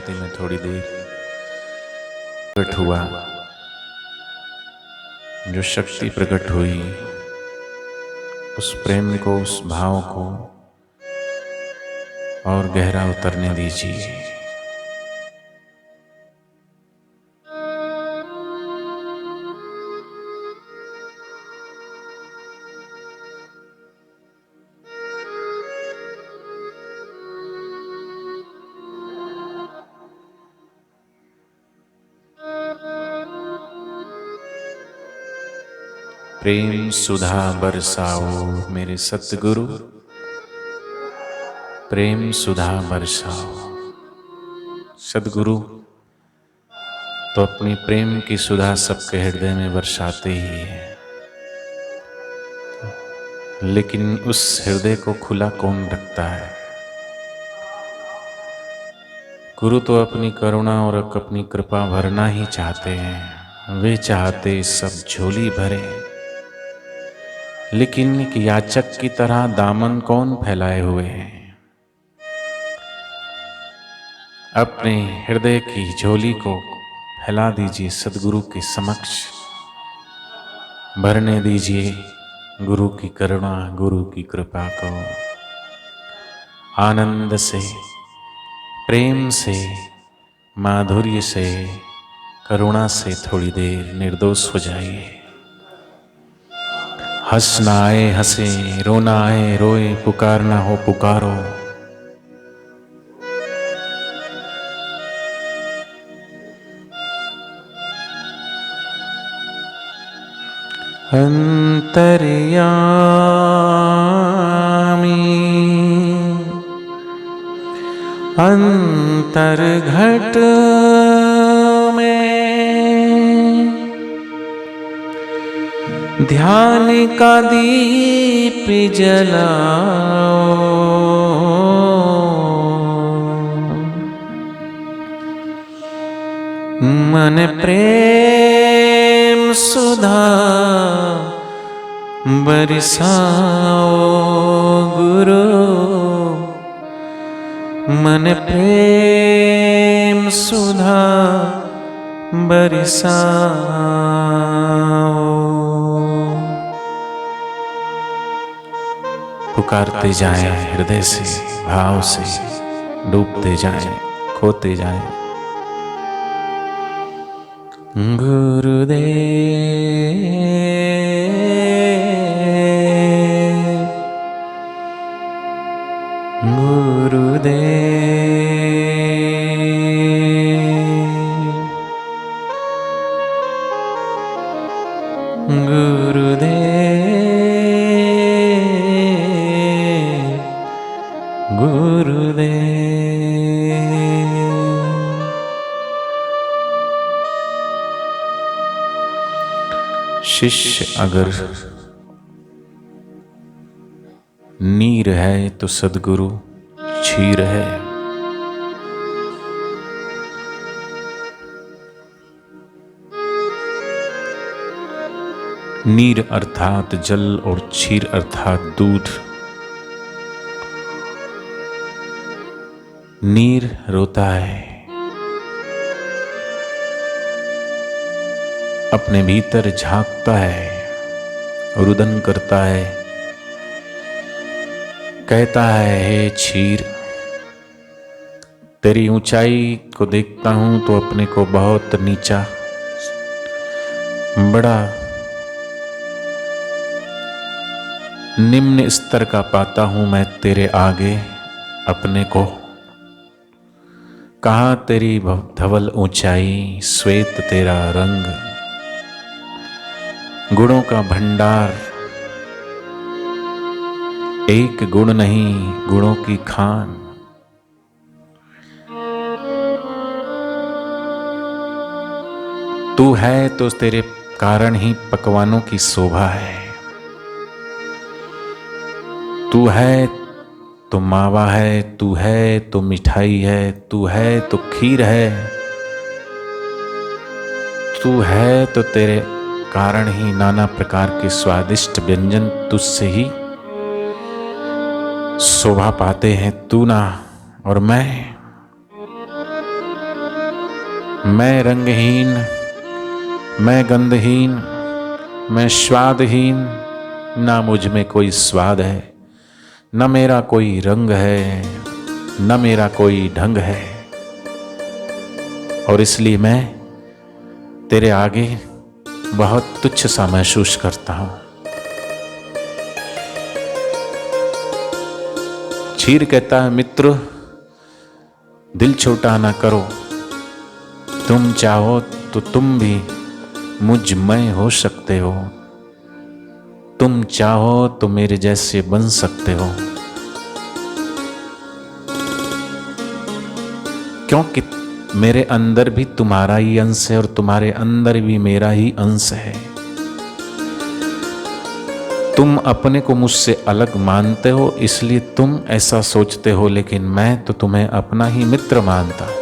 छाती में थोड़ी देर प्रकट हुआ। जो शक्ति प्रकट हुई, उस प्रेम को, उस भाव को और गहरा उतरने दीजिए। प्रेम सुधा बरसाओ मेरे सतगुरु, प्रेम सुधा बरसाओ। सतगुरु तो अपनी प्रेम की सुधा सबके हृदय में बरसाते ही है, लेकिन उस हृदय को खुला कौन रखता है? गुरु तो अपनी करुणा और अपनी कृपा भरना ही चाहते हैं। वे चाहते सब झोली भरे, लेकिन एक याचक की तरह दामन कौन फैलाए हुए हैं? अपने हृदय की झोली को फैला दीजिए, सद्गुरु के समक्ष भरने दीजिए गुरु की करुणा, गुरु की कृपा को। आनंद से, प्रेम से, माधुर्य से, करुणा से थोड़ी देर निर्दोष हो जाइए। हंसना आए हंसे, रोना आए रोए, पुकारना हो पुकारो। अंतर्यामी अंतर्घट ध्यान का दीप जलाओ। मन प्रेम सुधा बरसाओ गुरु, मन प्रेम सुधा बरसाओ। पुकारते जाएं हृदय से, भाव से, डूबते जाएं, खोते जाएं। गुरुदेव गुरुदेव गुरुदेव गुरुदेव। शिष्य अगर नीर है तो सद्गुरु क्षीर है। नीर अर्थात जल और क्षीर अर्थात दूध। नीर रोता है, अपने भीतर झांकता है, रुदन करता है, कहता है हे क्षीर, तेरी ऊंचाई को देखता हूं तो अपने को बहुत नीचा, बड़ा निम्न स्तर का पाता हूं मैं तेरे आगे अपने को। कहाँ तेरी धवल ऊंचाई, श्वेत तेरा रंग, गुणों का भंडार, एक गुण नहीं गुणों की खान। तू है तो तेरे कारण ही पकवानों की शोभा है। तू है तो मावा है, तू है तो मिठाई है, तू है तो खीर है, तू है तो तेरे कारण ही नाना प्रकार के स्वादिष्ट व्यंजन तुझसे ही शोभा पाते हैं। तू ना और मैं, मैं रंगहीन, मैं गंधहीन, मैं स्वादहीन, ना मुझ में कोई स्वाद है, न मेरा कोई रंग है, न मेरा कोई ढंग है। और इसलिए मैं तेरे आगे बहुत तुच्छ सा महसूस करता हूं। क्षीर कहता है, मित्र दिल छोटा ना करो, तुम चाहो तो तुम भी मुझमय हो सकते हो, तुम चाहो तो मेरे जैसे बन सकते हो। क्योंकि मेरे अंदर भी तुम्हारा ही अंश है और तुम्हारे अंदर भी मेरा ही अंश है। तुम अपने को मुझसे अलग मानते हो इसलिए तुम ऐसा सोचते हो, लेकिन मैं तो तुम्हें अपना ही मित्र मानता हूं,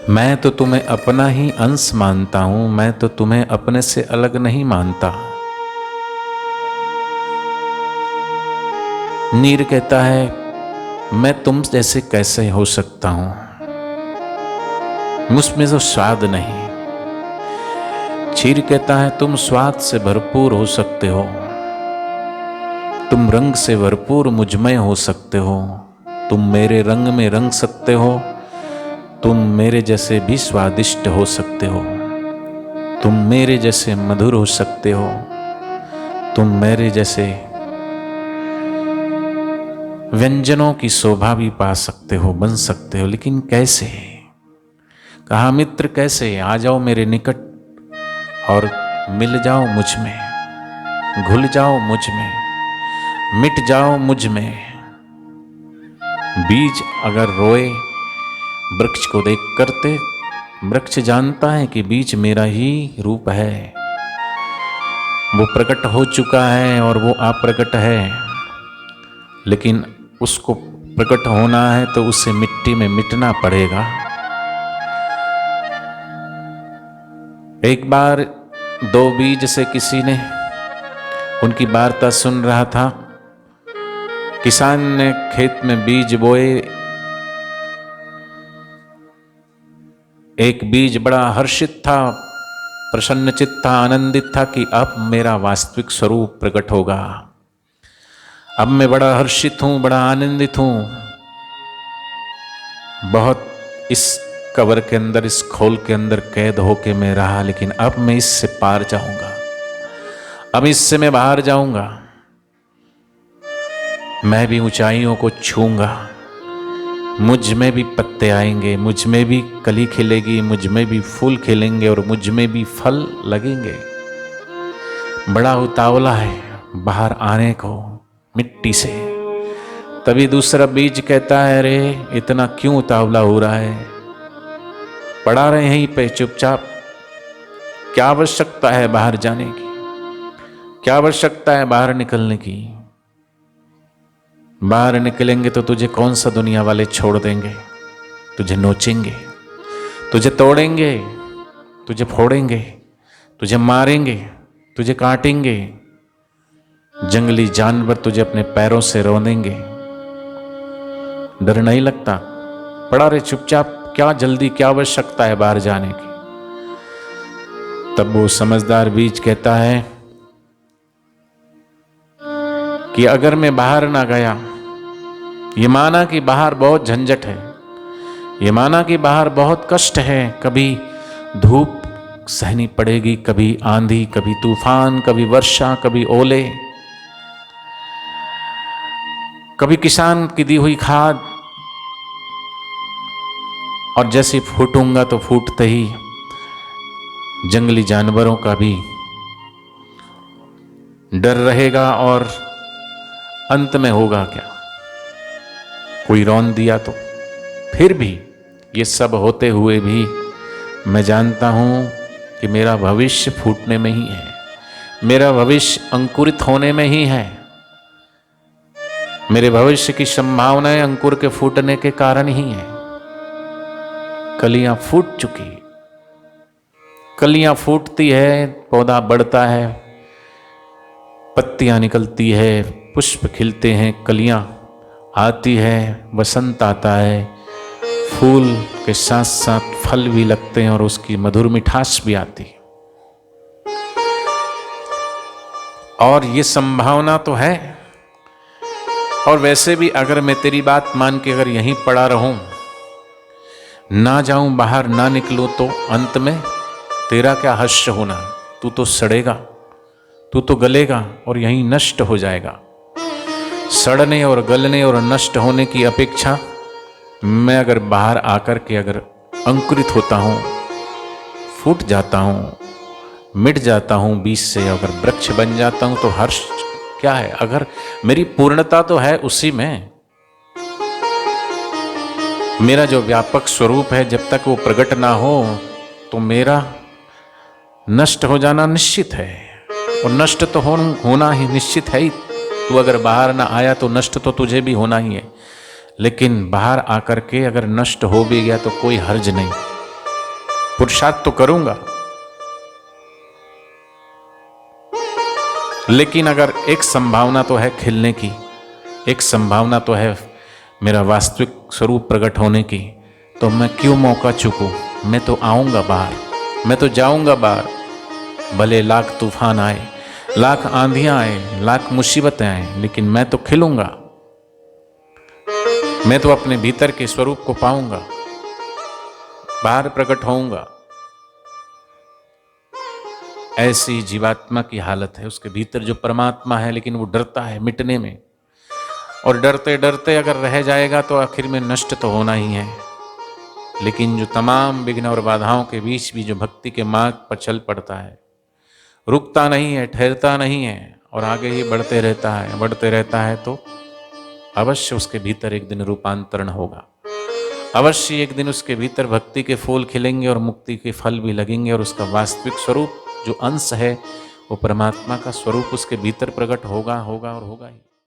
मैं तो तुम्हें अपना ही अंश मानता हूं, मैं तो तुम्हें अपने से अलग नहीं मानता। नीर कहता है, मैं तुम जैसे कैसे हो सकता हूं, मुझमें तो स्वाद नहीं। क्षीर कहता है, तुम स्वाद से भरपूर हो सकते हो, तुम रंग से भरपूर मुझमें हो सकते हो, तुम मेरे रंग में रंग सकते हो, तुम मेरे जैसे भी स्वादिष्ट हो सकते हो, तुम मेरे जैसे मधुर हो सकते हो, तुम मेरे जैसे व्यंजनों की शोभा भी पा सकते हो, बन सकते हो। लेकिन कैसे? कहा, मित्र कैसे? आ जाओ मेरे निकट और मिल जाओ मुझ में, घुल जाओ मुझ में, मिट जाओ मुझ में। बीज अगर रोए वृक्ष को देख करते, वृक्ष जानता है कि बीज मेरा ही रूप है, वो प्रकट हो चुका है और वो अप्रकट है, लेकिन उसको प्रकट होना है तो उसे मिट्टी में मिटना पड़ेगा। एक बार दो बीज से किसी ने उनकी वार्ता सुन रहा था। किसान ने खेत में बीज बोए, एक बीज बड़ा हर्षित था, प्रसन्नचित्त था, आनंदित था कि अब मेरा वास्तविक स्वरूप प्रकट होगा, अब मैं बड़ा हर्षित हूं, बड़ा आनंदित हूं, बहुत इस कवर के अंदर, इस खोल के अंदर कैद होके मैं रहा, लेकिन अब मैं इससे पार जाऊंगा, अब इससे मैं बाहर जाऊंगा, मैं भी ऊंचाइयों को छूंगा, मुझ में भी पत्ते आएंगे, मुझ में भी कली खिलेगी, मुझ में भी फूल खिलेंगे और मुझ में भी फल लगेंगे। बड़ा उतावला है बाहर आने को मिट्टी से। तभी दूसरा बीज कहता है, अरे इतना क्यों उतावला हो रहा है, पड़ा रहे यहीं पे चुपचाप, क्या आवश्यकता है बाहर जाने की, क्या आवश्यकता है बाहर निकलने की? बाहर निकलेंगे तो तुझे कौन सा दुनिया वाले छोड़ देंगे, तुझे नोचेंगे, तुझे तोड़ेंगे, तुझे फोड़ेंगे, तुझे मारेंगे, तुझे काटेंगे, जंगली जानवर तुझे अपने पैरों से रौंदेंगे। डर नहीं लगता? पड़ा रे चुपचाप, क्या जल्दी, क्या आवश्यकता है बाहर जाने की? तब वो समझदार बीज कहता है कि अगर मैं बाहर ना गया, ये माना कि बाहर बहुत झंझट है, ये माना कि बाहर बहुत कष्ट है, कभी धूप सहनी पड़ेगी, कभी आंधी, कभी तूफान, कभी वर्षा, कभी ओले, कभी किसान की दी हुई खाद, और जैसे फूटूंगा तो फूटते ही जंगली जानवरों का भी डर रहेगा, और अंत में होगा क्या? कोई रौंद दिया तो? फिर भी ये सब होते हुए भी मैं जानता हूं कि मेरा भविष्य फूटने में ही है, मेरा भविष्य अंकुरित होने में ही है, मेरे भविष्य की संभावनाएं अंकुर के फूटने के कारण ही है। कलियां फूट चुकी, कलियां फूटती है, पौधा बढ़ता है, पत्तियां निकलती है, पुष्प खिलते हैं, कलियां आती है, बसंत आता है, फूल के साथ साथ फल भी लगते हैं और उसकी मधुर मिठास भी आती है। और ये संभावना तो है। और वैसे भी अगर मैं तेरी बात मान के अगर यहीं पड़ा रहूं, ना जाऊं बाहर, ना निकलूं, तो अंत में तेरा क्या हश्र होना। तू तो सड़ेगा, तू तो गलेगा और यहीं नष्ट हो जाएगा। सड़ने और गलने और नष्ट होने की अपेक्षा मैं अगर बाहर आकर के अगर अंकुरित होता हूं, फूट जाता हूं, मिट जाता हूं बीज से, अगर वृक्ष बन जाता हूं, तो हर्ष क्या है। अगर मेरी पूर्णता तो है उसी में, मेरा जो व्यापक स्वरूप है जब तक वो प्रकट ना हो तो मेरा नष्ट हो जाना निश्चित है। और नष्ट तो होना ही निश्चित है ही। तू अगर बाहर ना आया तो नष्ट तो तुझे भी होना ही है। लेकिन बाहर आकर के अगर नष्ट हो भी गया तो कोई हर्ज नहीं, पुरुषार्थ तो करूंगा। लेकिन अगर एक संभावना तो है खिलने की, एक संभावना तो है मेरा वास्तविक स्वरूप प्रकट होने की, तो मैं क्यों मौका चूकूं। मैं तो आऊंगा बाहर, मैं तो जाऊंगा बाहर। भले लाख तूफान आए, लाख आंधियां आए, लाख मुसीबतें आए, लेकिन मैं तो खिलूंगा। मैं तो अपने भीतर के स्वरूप को पाऊंगा, बाहर प्रकट होऊंगा। ऐसी जीवात्मा की हालत है। उसके भीतर जो परमात्मा है, लेकिन वो डरता है मिटने में, और डरते डरते अगर रह जाएगा तो आखिर में नष्ट तो होना ही है। लेकिन जो तमाम विघ्न और बाधाओं के बीच भी जो भक्ति के मार्ग पर चल पड़ता है, रुकता नहीं है, ठहरता नहीं है, और आगे ही बढ़ते रहता है, बढ़ते रहता है, तो अवश्य उसके भीतर एक दिन रूपांतरण होगा। अवश्य एक दिन उसके भीतर भक्ति के फूल खिलेंगे और मुक्ति के फल भी लगेंगे, और उसका वास्तविक स्वरूप जो अंश है वो परमात्मा का स्वरूप उसके भीतर प्रकट होगा और होगा ही।